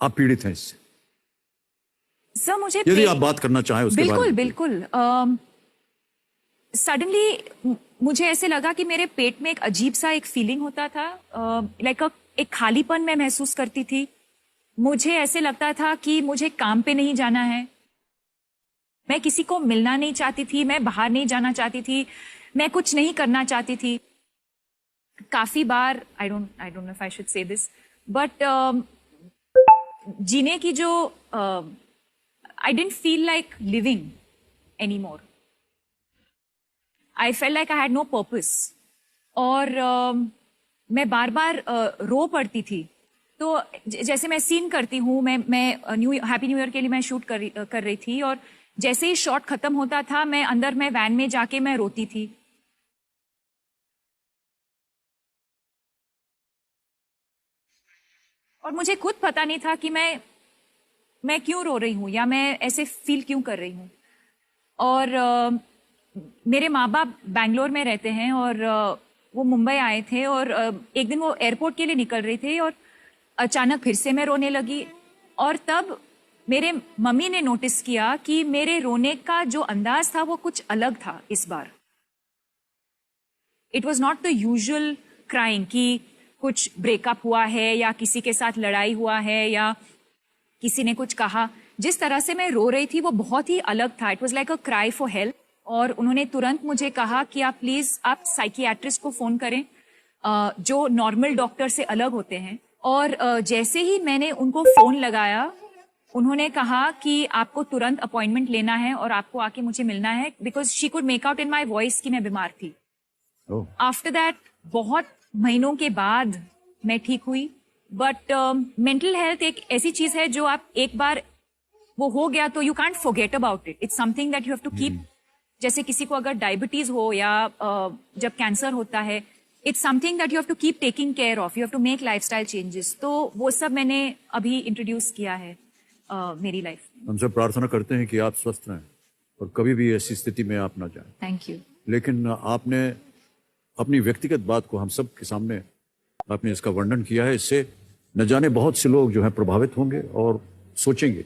आप पीड़ित हैं इससे? सर मुझे यदि आप बात करना चाहें उसके बारे बिल्कुल में। बिल्कुल। सडनली मुझे ऐसे लगा कि मेरे पेट में एक अजीब सा एक फीलिंग होता था, लाइक एक खालीपन मैं महसूस करती थी। मुझे ऐसे लगता था कि मुझे काम पे नहीं जाना है, मैं किसी को मिलना नहीं चाहती थी, मैं बाहर नहीं जाना चाहती थी, मैं कुछ नहीं करना चाहती थी। काफी बार I don't know if I should say this, but जीने की जो I didn't feel like living any more. I felt like I had no purpose. और मैं बार बार रो पड़ती थी। तो जैसे मैं सीन करती हूँ, मैं हैप्पी न्यू ईयर के लिए मैं शूट कर रही थी, और जैसे ही शॉट खत्म होता था मैं वैन में जाके मैं रोती थी। और मुझे खुद पता नहीं था कि मैं क्यों रो रही हूँ या मैं ऐसे फील क्यों कर रही हूँ। और मेरे माँ बाप बैंगलोर में रहते हैं, और वो मुंबई आए थे, और एक दिन वो एयरपोर्ट के लिए निकल रहे थे, और अचानक फिर से मैं रोने लगी। और तब मेरे मम्मी ने नोटिस किया कि मेरे रोने का जो अंदाज था वो कुछ अलग था इस बार। It was not the usual crying कि कुछ ब्रेकअप हुआ है या किसी के साथ लड़ाई हुआ है या किसी ने कुछ कहा। जिस तरह से मैं रो रही थी वो बहुत ही अलग था। It was like a cry for help. और उन्होंने तुरंत मुझे कहा कि आप प्लीज आप साइकियाट्रिस्ट को फोन करें, जो नॉर्मल डॉक्टर से अलग होते हैं। और जैसे ही मैंने उनको फोन लगाया, उन्होंने कहा कि आपको तुरंत अपॉइंटमेंट लेना है और आपको आके मुझे मिलना है, because she could make out in my voice कि मैं बीमार थी। आफ्टर दैट बहुत महीनों के बाद मैं ठीक हुई। बट मेंटल हेल्थ एक ऐसी चीज है जो आप एक बार वो हो गया तो you can't forget about it. It's something that you have to keep. जैसे किसी को अगर डायबिटीज हो या जब कैंसर होता है, it's something that you have to keep taking care of. You have to make lifestyle changes. तो वो सब मैंने अभी इंट्रोड्यूस किया है मेरी लाइफ में। हम सब प्रार्थना करते हैं कि आप स्वस्थ रहें और कभी भी ऐसी स्थिति में आप ना जाएं। Thank you. लेकिन आपने अपनी व्यक्तिगत बात को हम सब के सामने आपने इसका वर्णन किया है। इससे न जाने बहुत से लोग जो हैं प्रभावित होंगे और सोचेंगे